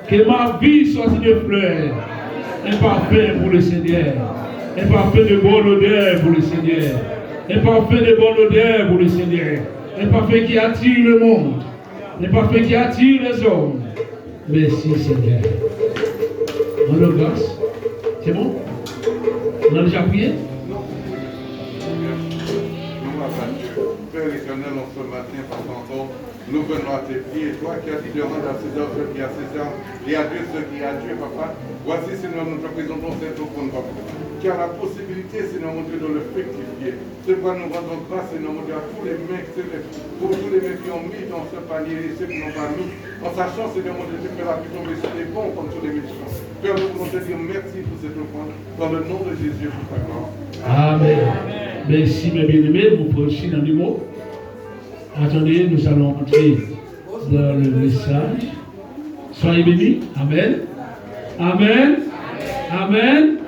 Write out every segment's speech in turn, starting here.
Que ma vie soit une fleur, un parfum pour le Seigneur, un parfum de bonne odeur pour le Seigneur, un parfum de bonne odeur pour le Seigneur, un parfum qui attire le monde, un parfum qui attire les hommes. Merci Seigneur. On le grâce. C'est bon? On a déjà prié? Père éternel, en ce matin, par encore, nous venons à tes pieds. Toi qui as dit de rendre à César ce qui est à César, et à Dieu ce qui est à Dieu, papa. Voici, Seigneur, nous te présentons cet offrande, papa, qui a la possibilité, Seigneur mon Dieu, de le fructifier. C'est pourquoi nous rendons grâce, Seigneur mon Dieu, à tous les mains, pour tous les mains qui ont mis dans ce panier et ceux qui n'ont pas mis, en sachant, Seigneur mon Dieu, que la pu tomber sur les bons comme sur les méchants. Père, nous voulons te dire merci pour cette offrande, dans le nom de Jésus, pour ta gloire. Amen. Merci, mes bien-aimés, vous pouvez aussi dans les mots. Attendez, nous allons entrer dans le message. Soyez bénis. Amen. Amen. Amen.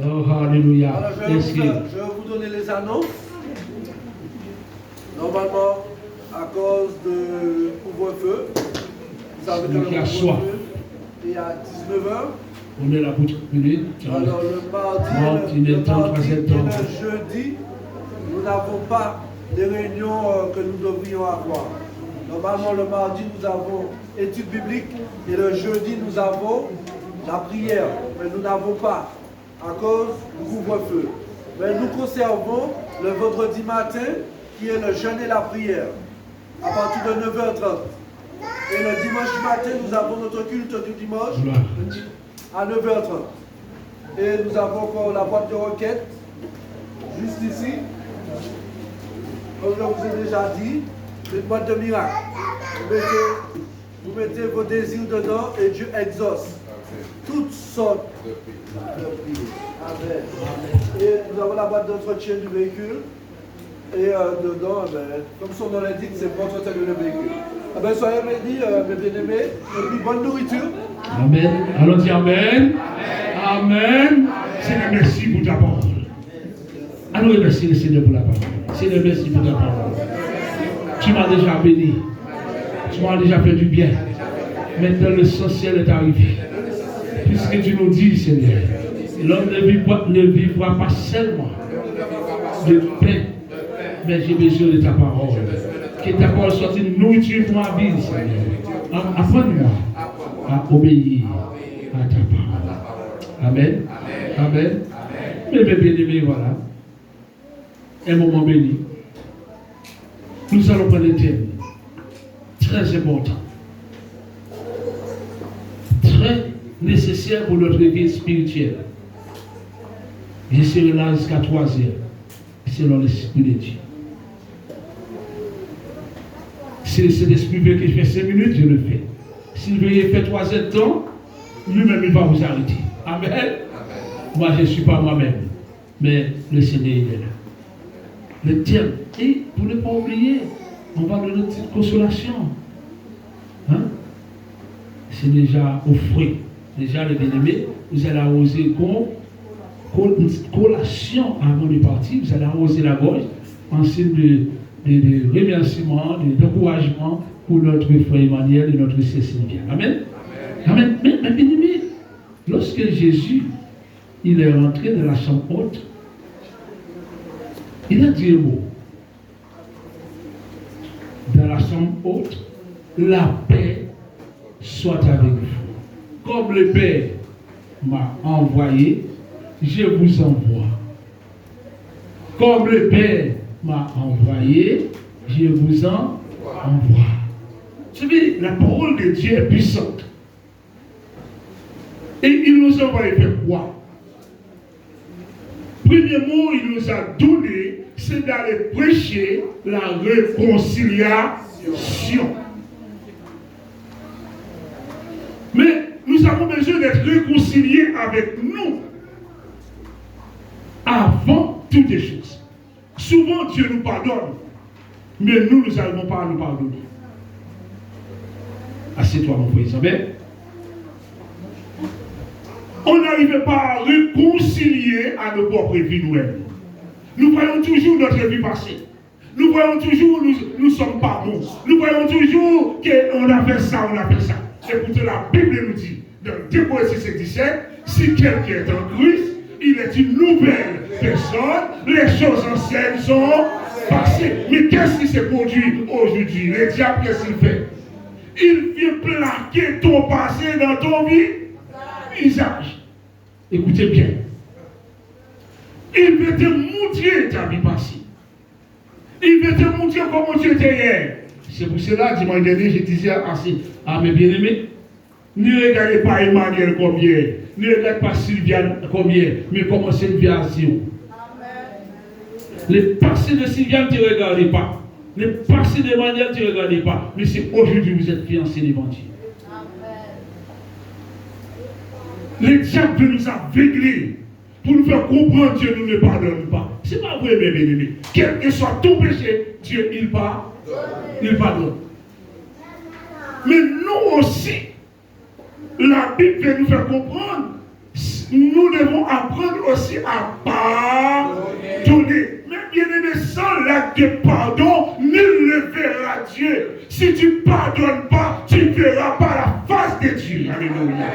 Oh, alléluia. Alors, je vais vous donner les annonces. Normalement, à cause de couvre-feu, vous savez que le couvre-feu est à 19h. On est là pour 30 minutes. Alors, le mardi et le jeudi, nous n'avons pas les réunions que nous devrions avoir. Normalement, le mardi, nous avons études bibliques et le jeudi, nous avons la prière. Mais nous n'avons pas à cause du couvre-feu. Mais nous conservons le vendredi matin qui est le jeûne et la prière à partir de 9h30. Et le dimanche matin, nous avons notre culte du dimanche à 9h30. Et nous avons encore la boîte de requêtes juste ici. Comme je vous ai déjà dit, une boîte de miracles. Vous mettez vos désirs dedans et Dieu exauce toutes sortes de prières. Amen. Et nous avons la boîte d'entretien du véhicule. Et dedans, comme son nom l'indique, c'est pour entretenir le véhicule. Soyez bénis, mes bien-aimés. Et puis bonne nourriture. Amen. Allons dire Amen. Amen. Seigneur, merci pour ta parole. Allons remercier le Seigneur pour la parole. Seigneur, merci pour ta parole. Tu m'as déjà béni. Tu m'as déjà fait du bien. Maintenant, l'essentiel est arrivé. Puisque tu nous dis, Seigneur, l'homme ne vivra pas seulement de pain, mais j'ai besoin de ta parole. Que ta parole soit une nourriture pour ma vie, Seigneur. Apprends-moi à obéir à ta parole. Amen. Amen. Mais mes bien-aimés, voilà. Un moment béni. Nous allons prendre un thème très important, très nécessaire pour notre vie spirituelle. Je serai là jusqu'à 3 heures, selon l'Esprit de Dieu. Si le Saint-Esprit veut que je fasse 5 minutes, je le fais. S'il veut faire 3 heures de temps, lui-même il va vous arrêter. Amen. Moi, je ne suis pas moi-même, mais le Seigneur il est là. Le thème, et pour ne pas oublier, on va donner une petite consolation. Hein? C'est déjà au fruit. Déjà, les bien-aimés, vous allez arroser une collation avant de partir. Vous allez arroser la gorge en signe de remerciement, d'encouragement pour notre frère Emmanuel et notre sœur Sylvia. Amen. Amen. Mais bien-aimés, lorsque Jésus il est rentré dans la chambre haute, il a dit un mot. Dans la chambre haute, la paix soit avec vous. Comme le Père m'a envoyé, je vous envoie. Comme le Père m'a envoyé, je vous envoie. Vous savez, la parole de Dieu est puissante. Et il nous envoie faire quoi? Premier mot, il nous a donné, c'est d'aller prêcher la réconciliation. Mais nous avons besoin d'être réconciliés avec nous avant toutes les choses. Souvent, Dieu nous pardonne, mais nous n'arrivons pas à nous pardonner. Assieds-toi, mon frère Isabelle. On n'arrive pas à réconcilier à nos propres vies nous-mêmes. Nous voyons toujours notre vie passée. Nous voyons toujours nous ne sommes pas bons. Nous voyons toujours qu'on a fait ça, on a fait ça. Et pourtant la Bible nous dit, dans 2 Corinthiens 17, si quelqu'un est en Christ, il est une nouvelle personne, les choses anciennes sont passées. Mais qu'est-ce qui s'est produit aujourd'hui? Le diable, qu'est-ce qu'il fait? Il vient plaquer ton passé dans ton visage. Écoutez bien. Il veut te montrer ta vie passée. Il veut te montrer comment tu étais hier. C'est pour cela, dimanche dernier, je disais à mes bien-aimés, ne regardez pas Emmanuel comme hier, ne regardez pas Sylviane comme hier, mais comment Sylvia a dit. Le passé de Sylviane, tu ne regardez pas. Le passé d'Emmanuel, tu ne regardez pas. Mais c'est aujourd'hui que vous êtes fiancés devant Dieu. Le diable veut nous aveugler pour nous faire comprendre que Dieu ne nous pardonne pas. Ce n'est pas vrai, mes bien-aimés. Quel que soit ton péché, Dieu, il pardonne. Il pardonne. Mais nous aussi, la Bible veut nous faire comprendre, nous devons apprendre aussi à pardonner. Mais bien-aimé, sans l'acte de pardon, nul ne verra Dieu. Si tu ne pardonnes pas, tu ne verras pas la face de Dieu. Alléluia.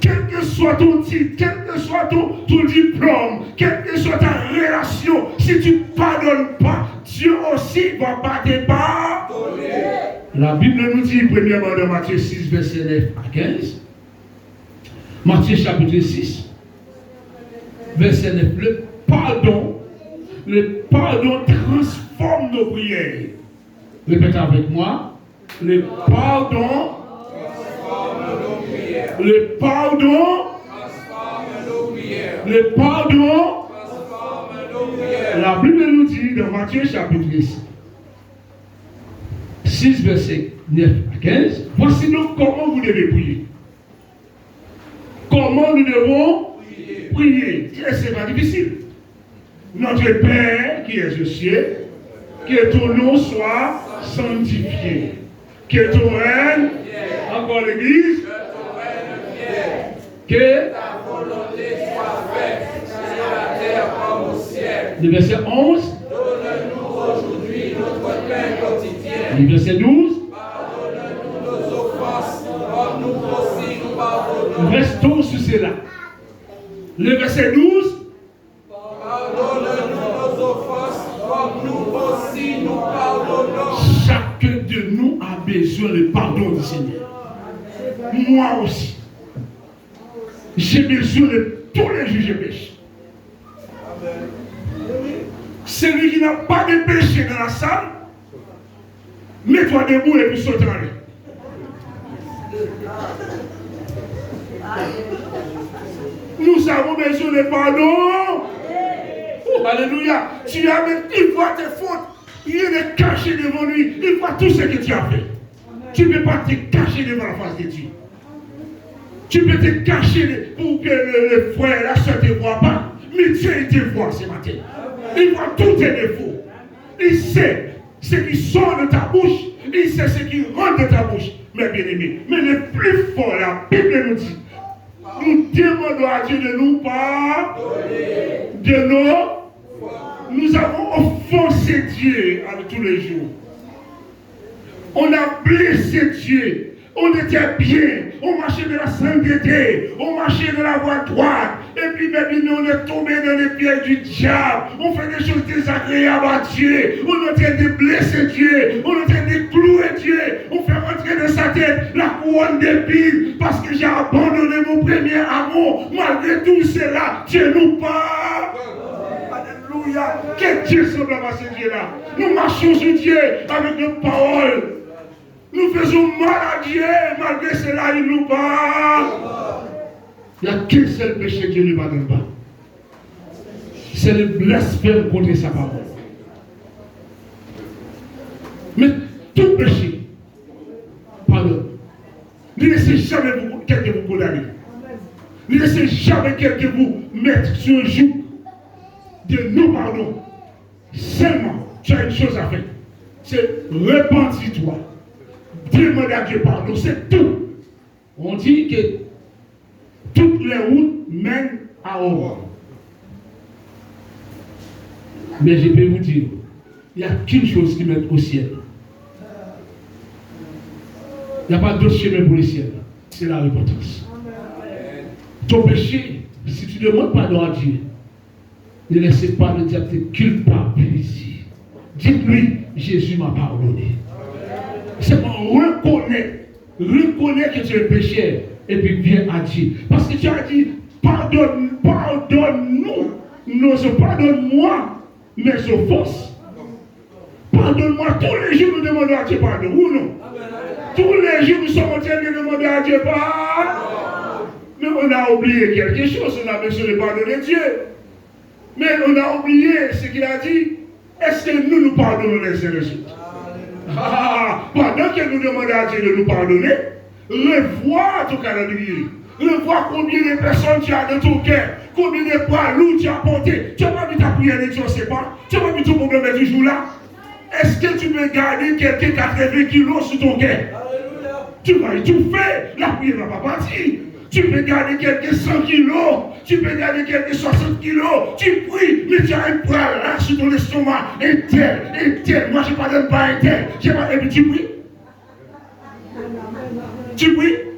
Quel que soit ton titre, quel que soit ton diplôme, quelle que soit ta relation, si tu ne pardonnes pas, Dieu aussi ne va pas te pardonner. La Bible nous dit, premièrement, dans Matthieu 6, verset 9 à 15, Matthieu chapitre 6, verset 9, le pardon transforme nos prières. Répétez avec moi, le pardon le pardon la Bible nous dit dans Matthieu chapitre 6 verset 9 à 15, voici donc comment vous devez prier. Comment nous devons prier. C'est pas difficile. Notre Père qui est aux cieux, que ton nom soit sanctifié, que ton règne, encore l'église, que ta volonté soit faite sur la terre comme au ciel. Le verset 11. Donne-nous aujourd'hui notre pain quotidien. Et verset 12. Pardonne-nous nos offenses, comme nous aussi nous pardonnons. Restons sur cela. Le verset 12. Pardonne-nous nos offenses, comme nous aussi nous pardonnons. Chacun de nous a besoin du pardon du Seigneur. Moi aussi. J'ai besoin de tous les jours, je pêche. Celui qui n'a pas de péché dans la salle, mets-toi debout et puis saute en l'air. Nous avons besoin de pardon. Oh, alléluia. Il voit tes fautes. Rien n'est caché devant lui. Il voit tout ce que tu as fait. Tu ne peux pas te cacher devant la face de Dieu. Tu peux te cacher pour que le frère et la soeur ne te voient pas. Mais Dieu, il te voit ce matin. Il voit tous tes défauts. Il sait ce qui sort de ta bouche. Il sait ce qui rentre de ta bouche. Mes bien-aimés. Mais le plus fort, la Bible nous dit, nous demandons à Dieu de nous pardonner de nos. Nous avons offensé Dieu avec tous les jours. On a blessé Dieu. On était bien. On marchait de la sainteté. On marchait de la voie droite. Et puis maintenant on est tombé dans les pieds du diable. On fait des choses désagréables à Dieu. On est en train de blesser Dieu. On est en train de clouer Dieu. On fait rentrer dans sa tête la couronne d'épines parce que j'ai abandonné mon premier amour. Malgré tout cela, Dieu nous parle. Alléluia. Quel Dieu semblable à ce Dieu-là. Nous marchons sur Dieu avec nos paroles. Nous faisons mal à Dieu, malgré cela, il nous parle. Il n'y a qu'un seul péché que Dieu ne pardonne pas. C'est le blasphème contre sa parole. Mais tout péché, pardonne. Ne laissez jamais quelqu'un vous condamner. Ne laissez jamais quelqu'un vous mettre sur un joug de non pardon. Seulement, tu as une chose à faire. C'est repentis-toi. Demande à Dieu pardon, c'est tout. On dit que toutes les routes mènent à Rome. Mais je peux vous dire, il n'y a qu'une chose qui mène au ciel. Il n'y a pas d'autre chemin pour le ciel. C'est la repentance. Ton péché, si tu demandes pardon à Dieu, ne laissez pas le diable te culpabiliser. Dites-lui, Jésus m'a pardonné. C'est pour reconnaître que tu es pécheur et puis viens à Dieu. Parce que tu as dit, pardonne-nous, pardonne-moi mes offenses. Pardonne-moi, tous les jours nous demandons à Dieu pardon, ou non? Tous les jours nous sommes en train de demander à Dieu pardon. Mais on a oublié quelque chose, on a besoin de pardonner Dieu. Mais on a oublié ce qu'il a dit. Est-ce que nous pardonnons les uns les autres? Pendant que nous demandons à Dieu de nous pardonner, revois ton calendrier. Revois combien de personnes tu as dans ton cœur. Combien de poids lourds tu as porté. Tu n'as pas vu ta prière n'exauce pas. Tu n'as pas vu ton problème est toujours là. Est-ce que tu peux garder quelqu'un 80 kilos sur ton cœur? Tu vas étouffer. La prière ne va pas partir. Tu peux garder quelques 100 kilos, tu peux garder quelques 60 kilos, tu pries, mais tu as un poids là sur ton estomac, un tel, moi je ne pardonne pas un tel, et puis tu pries.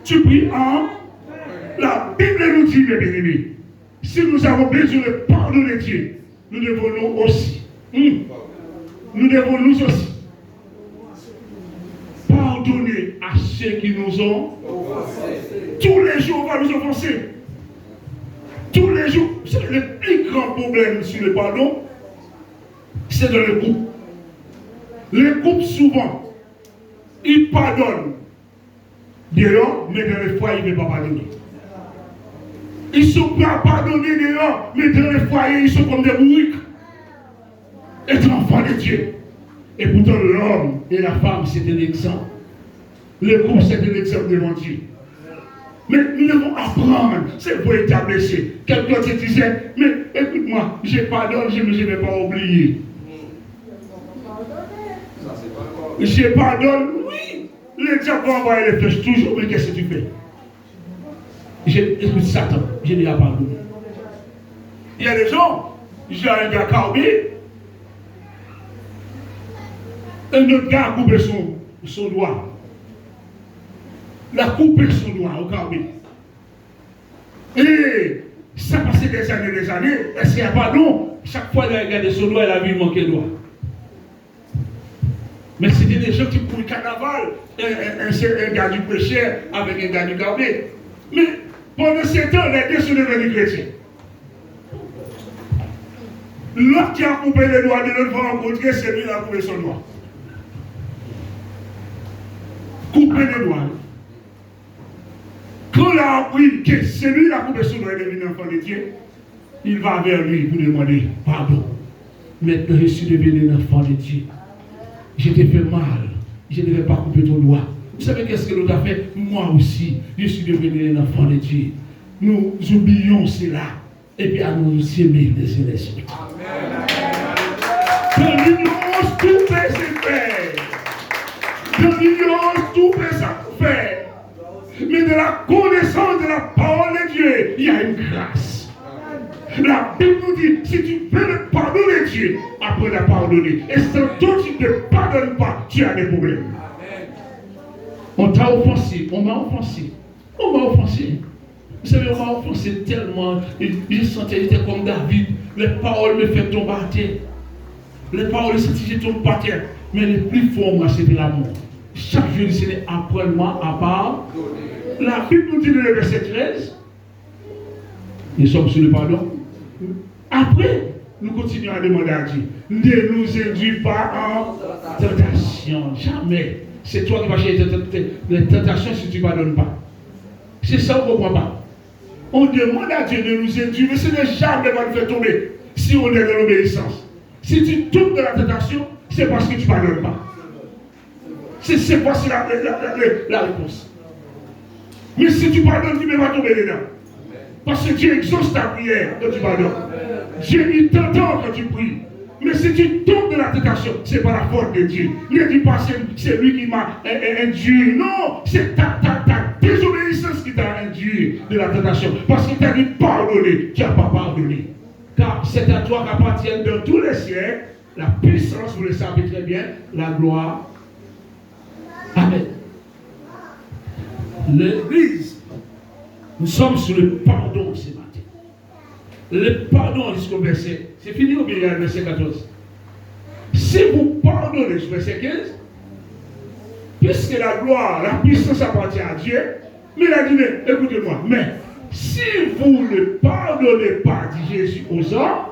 Tu pries en. La Bible nous dit, mes bien-aimés, si nous avons besoin de pardonner Dieu, nous devons nous aussi. Nous devons nous aussi pardonner à ceux qui nous ont offensés. Tous les jours, on va nous offenser. Tous les jours. C'est le plus grand problème sur le pardon, c'est dans le couple. Les couples, souvent, ils pardonnent dehors, mais dans le foyer, ils ne peuvent pas pardonner. Ils sont prêts à pardonner dehors, mais dans le foyer, ils sont comme des bourriques. Et enfants de Dieu. Et pourtant, l'homme et la femme, c'est un exemple. Le couple, c'est un exemple devant Dieu. Mais nous devons apprendre. C'est pour être blessé. Quelqu'un te disait, mais écoute-moi, je pardonne, je ne vais pas oublier. Je pardonne, oui. Le diable va envoyer les flèches toujours, mais qu'est-ce que tu fais? Écoute, Satan, je n'ai pas pardonné. Il y a des gens, j'ai un gars carbé. Un autre gars a coupé son doigt. Il a coupé son doigt au carré. Et ça passait des années, et c'est un pardon. Chaque fois qu'il a regardé son doigt, il a vu manquer le doigt. Mais c'était des gens qui pour le carnaval, un gars du péché avec un gars du gardé. Mais pendant ce temps, les deux sont devenus chrétiens. L'autre qui a coupé les doigts de l'autre va rencontrer, c'est lui qui a coupé son doigt. Couper les doigts. Quand il a appris que c'est lui qui a coupé son doigt et devenu enfant de Dieu, il va vers lui pour demander pardon. Maintenant, je suis devenu un enfant de Dieu. Je t'ai fait mal. Je ne devais pas couper ton doigt. Vous savez qu'est-ce que l'autre a fait? Moi aussi, je suis devenu un enfant de Dieu. Nous oublions cela. Et puis à nous aimer les uns les autres. Dans l'ignorance, tout peut se faire. Dans l'ignorance, tout peut se faire. Mais de la connaissance de la parole de Dieu, il y a une grâce. La Bible nous dit, si tu veux le pardon de Dieu, apprends à pardonner. Et si toi tu ne pardonnes pas, tu as des problèmes. On t'a offensé, on m'a offensé. On m'a offensé. Vous savez, on m'a offensé tellement. Je sentais, j'étais comme David. Les paroles me font tomber à terre. Les paroles, je tombe par terre. Mais le plus fort, moi, c'était l'amour. Chaque jour, c'est apprends-moi à part. La Bible nous dit dans le verset 13, nous sommes sur le pardon. Après, nous continuons à demander à Dieu. Ne nous induis pas en tentation. Jamais. C'est toi qui vas chercher les tentations si tu ne pardonnes pas. C'est ça qu'on ne comprend pas. On demande à Dieu de nous induire, mais ce n'est jamais va nous faire tomber si on est dans l'obéissance. Si tu tombes dans la tentation, c'est parce que tu ne pardonnes pas. C'est pas la réponse. Mais si tu pardonnes, tu ne vas pas tomber dedans. Parce que Dieu exauce ta prière quand tu pardonnes. Dieu il t'entend quand tu pries. Mais si tu tombes dans la tentation, ce n'est pas la faute de Dieu. Ne dis pas c'est lui qui m'a induit. Non, c'est ta désobéissance qui t'a induit de la tentation. Parce qu'il t'a dit pardonner, tu n'as pas pardonné. Car c'est à toi qu'appartiennent dans tous les siècles la puissance, vous le savez très bien, la gloire. Amen. L'Église, nous sommes sur le pardon ce matin. Le pardon jusqu'au verset, c'est fini ou bien il y a le verset 14? Si vous pardonnez jusqu'au verset 15, puisque la gloire, la puissance appartient à Dieu, mais il a dit, mais écoutez-moi, mais si vous ne pardonnez pas, dit Jésus aux hommes,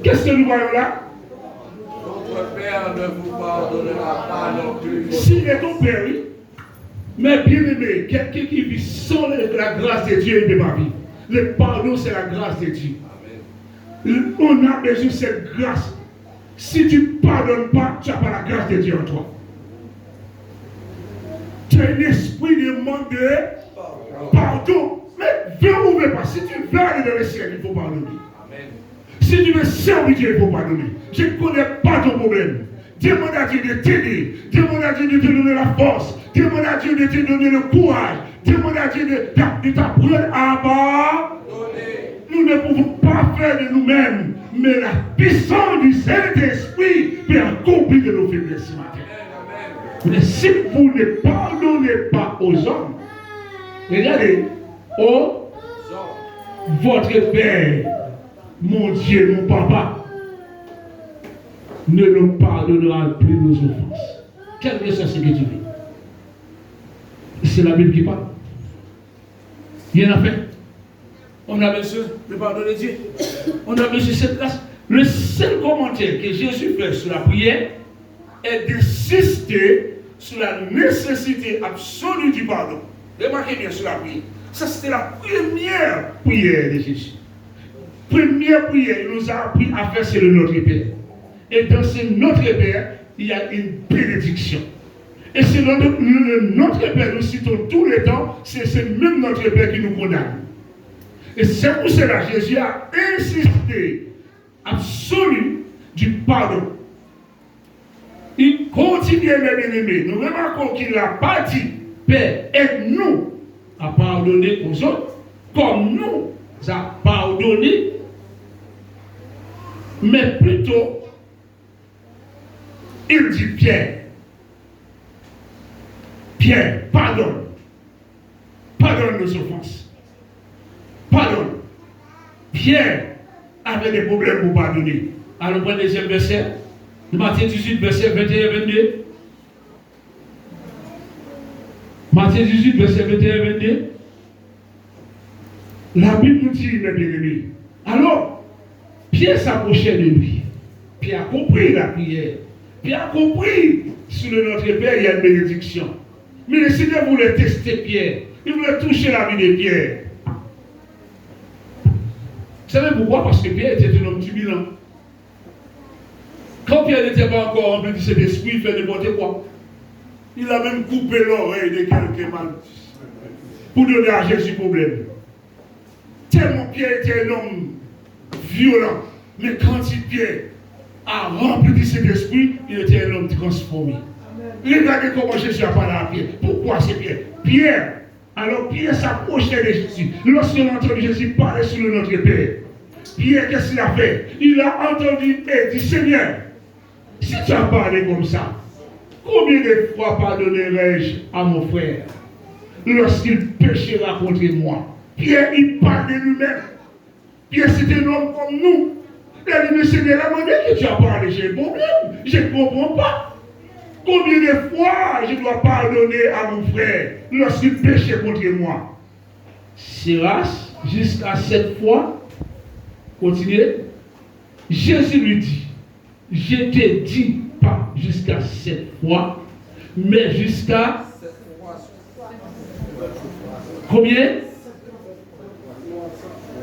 qu'est-ce que nous voyons là? Votre Père ne vous pardonnera pas non plus. S'il est ton Père, oui. Mais bien aimé, quelqu'un qui vit sans la grâce de Dieu, il ne peut pas vivre. Le pardon, c'est la grâce de Dieu. Amen. On a besoin de cette grâce. Si tu ne pardonnes pas, tu n'as pas la grâce de Dieu en toi. Tu as un esprit de manque de pardon. Mais veux ou veux pas, si tu veux aller dans le ciel, il faut pardonner. Amen. Si tu veux servir Dieu, il faut pardonner. Je ne connais pas ton problème. Demande à Dieu de t'aider. Demande à Dieu de te donner la force. Demande à Dieu de te donner le courage. Demande à Dieu de t'apprendre à pardonner. Nous ne pouvons pas faire de nous-mêmes, mais la puissance du Saint-Esprit peut accomplir de nos faiblesses ce matin. Mais si vous ne pardonnez pas aux hommes, regardez, oh, votre Père, mon Dieu, mon Papa, ne nous pardonnera plus nos offenses. Quelle est ce que tu dis? C'est la Bible qui parle. Il y en a fait. On a besoin de pardonner Dieu. On a besoin de cette grâce. Le seul commentaire que Jésus fait sur la prière est d'insister sur la nécessité absolue du pardon. Remarquez bien sur la prière. Ça, c'était la première prière de Jésus. Première prière, il nous a appris à faire, c'est le Notre Père. Et dans ce Notre Père, il y a une bénédiction. Et c'est le Notre Père, nous citons tous les temps, c'est ce même Notre Père qui nous condamne. Et c'est pour cela que Jésus a insisté absolu du pardon. Il continue, mes bien-aimés. Nous remarquons qu'il n'a pas dit, Père, aide-nous à pardonner aux autres, comme nous a pardonné, mais plutôt Il dit Pierre, pardonne. Pardonne nos offenses. Pardonne. Pierre avait des problèmes pour pardonner. Alors, on prend le deuxième verset. Matthieu 18, verset 21-22. Matthieu 18, verset 21-22. La Bible nous dit, mes bien-aimés. Alors, Pierre s'approchait de lui. Pierre a compris la prière. Pierre a compris, sous le Notre Père, il y a une bénédiction. Mais le Seigneur voulait tester Pierre. Il voulait toucher la vie de Pierre. Vous savez pourquoi? Parce que Pierre était un homme timide. Quand Pierre n'était pas encore rempli de cet esprit, il fait n'importe quoi. Il a même coupé l'oreille de quelqu'un mal pour donner à Jésus problème. Tellement Pierre était un homme violent. Mais quand Pierre a rempli de cet esprit, il était un homme transformé. Regardez comment Jésus a parlé à Pierre. Pourquoi c'est Pierre? Alors Pierre s'approchait de Jésus. Lorsqu'il a entendu Jésus parler sur le Notre Père, Pierre, qu'est-ce qu'il a fait? Il a entendu et dit, Seigneur, si tu as parlé comme ça, combien de fois pardonnerai-je à mon frère lorsqu'il péchera contre moi? Pierre, il parle de lui-même. Pierre, c'est un homme comme nous. Il a dit, mais Seigneur, la manière que tu as parlé, j'ai un problème. Je ne comprends pas. Combien de fois je dois pardonner à mon frère lorsqu'il péchait contre moi? Siras, jusqu'à 7 fois. Continuez. Jésus lui dit, je te dis pas jusqu'à 7 fois, mais jusqu'à combien?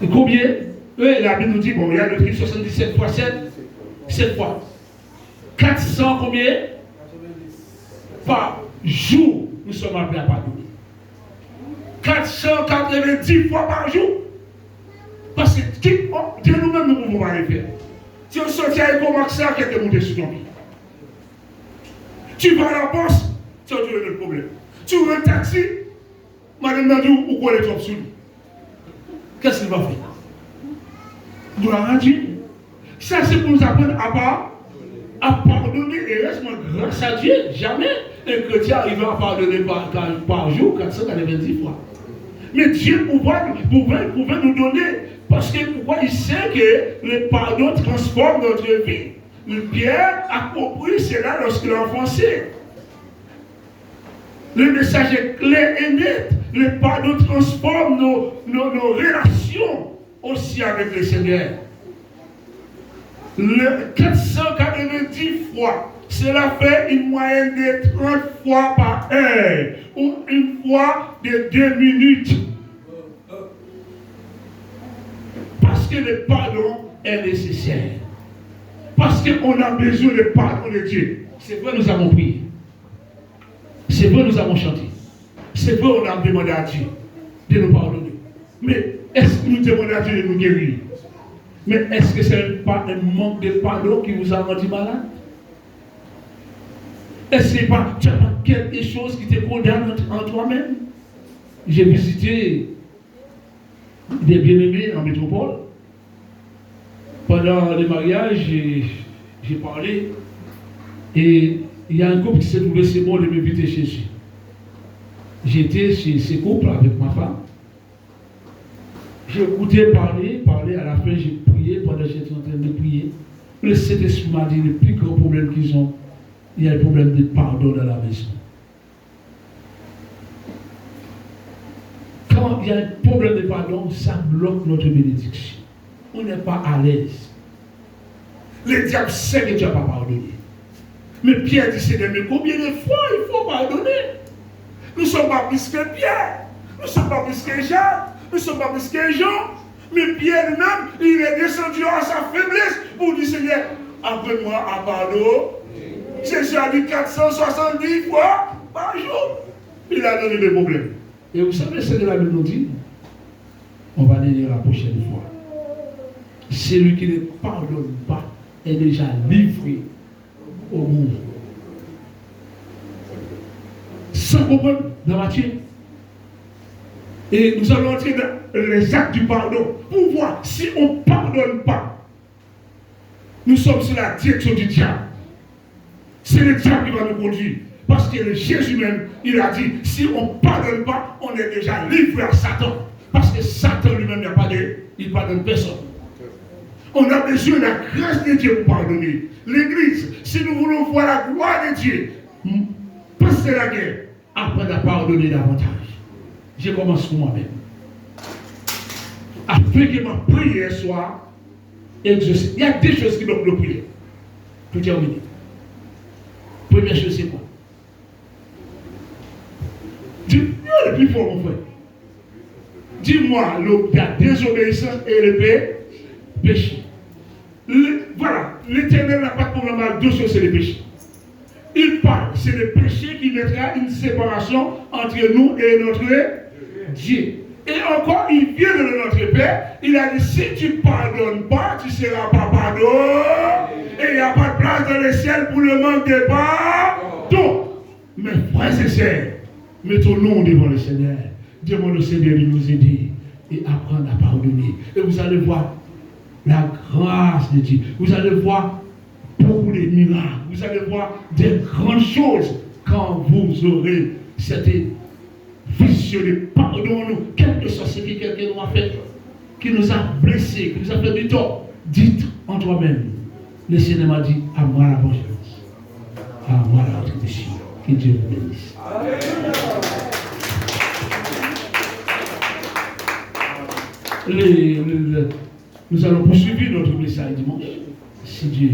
Et combien? La Bible nous dit, bon, il y a le prix 77 fois 7, 7 fois. 400 combien? Par jour, nous sommes appelés à pardonner. 490 fois par jour. Parce que Dieu nous-mêmes, nous ne pouvons pas le faire. Si on sortit avec un accès, quelqu'un monte sur ton pied. Tu vas à la poste, tu as toujours le problème. Tu veux un taxi, madame Nadou, ou quoi les top sur lui? Qu'est-ce qu'il va faire? Gloire à Dieu. Ça, c'est pour nous apprendre à pardonner. Et reste-moi, grâce à Dieu, jamais un chrétien arrive à pardonner par jour 490 fois. Mais Dieu pouvait nous donner, parce que pourquoi il sait que le pardon transforme notre vie. Le Pierre a compris cela lorsqu'il a enfoncé. Le message est clair et net. Le pardon transforme nos relations aussi avec le Seigneur. Le 490 fois, cela fait une moyenne de 30 fois par heure ou une fois de 2 minutes. Parce que le pardon est nécessaire. Parce qu'on a besoin de pardon de Dieu. C'est vrai, nous avons prié. C'est vrai, nous avons chanté. C'est vrai, on a demandé à Dieu de nous pardonner. Mais est-ce que nous demandons à Dieu de nous guérir? Mais est-ce que c'est pas un manque de pardon qui vous a rendu malade? Est-ce que pas, tu as pas quelque chose qui te condamne en toi-même? J'ai visité des bien-aimés en métropole. Pendant le mariage, j'ai parlé. Et il y a un couple qui s'est trouvé c'est bon de m'inviter chez lui. J'étais chez ce couple avec ma femme. J'ai écouté parler, à la fin j'ai prié, pendant que j'étais en train de prier. Le Saint-Esprit m'a dit le plus grand problème qu'ils ont, il y a le problème de pardon dans la maison. Quand il y a un problème de pardon, ça bloque notre bénédiction. On n'est pas à l'aise. Le diable sait que tu n'as pas pardonné. Mais Pierre dit, Seigneur, mais combien de fois il faut pardonner? Nous ne sommes pas plus que Pierre. Nous ne sommes pas plus que Jacques. Nous ne sommes pas plus que Jean. Mais Pierre lui-même, il est descendu à sa faiblesse pour dire, Seigneur, appelle-moi à pardon. Jésus a dit 470 fois par jour. Il a donné des problèmes. Et vous savez ce que la Bible nous dit? On va le lire la prochaine fois. Celui qui ne pardonne pas est déjà livré au monde. Sans comprendre dans Matthieu. Et nous allons entrer dans les actes du pardon pour voir si on ne pardonne pas. Nous sommes sur la direction du diable. C'est le diable qui va nous conduire. Parce que Jésus même, il a dit, si on ne pardonne pas, on est déjà livré à Satan. Parce que Satan lui-même, il ne pardonne personne. On a besoin de la grâce de Dieu pour pardonner. L'Église, si nous voulons voir la gloire de Dieu, passer la guerre, apprendre à pardonner davantage. Je commence pour moi-même. Afin que ma prière soit exaucée. Il y a deux choses qui doivent nous prier. Pour terminer. Première chose, c'est quoi? Dis-moi le plus fort, mon frère. Dis-moi la désobéissance et le péché. Voilà, l'Éternel n'a pas de problème avec deux choses, c'est le péché. Il parle, c'est le péché qui mettra une séparation entre nous et notre Dieu. Et encore, il vient de notre Père, il a dit, si tu ne pardonnes pas, tu ne seras pas pardonné. Et il n'y a pas de place dans le ciel pour le manque de pardon. Mais frères et sœurs, mettons-nous devant le Seigneur. Demandons au Seigneur de nous aider et apprendre à pardonner. Et vous allez voir la grâce de Dieu. Vous allez voir beaucoup de miracles. Vous allez voir des grandes choses quand vous aurez cette vision de pardon-nous. Quelque chose que quelqu'un nous a fait, qui nous a blessés, qui nous a fait du tort. Dites en toi-même. Le Seigneur m'a dit, à moi la vengeance. À moi la rétribution. Que Dieu vous bénisse. Nous allons poursuivre notre message dimanche, si Dieu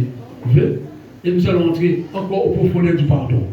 veut, et nous allons entrer encore au profondeur du pardon.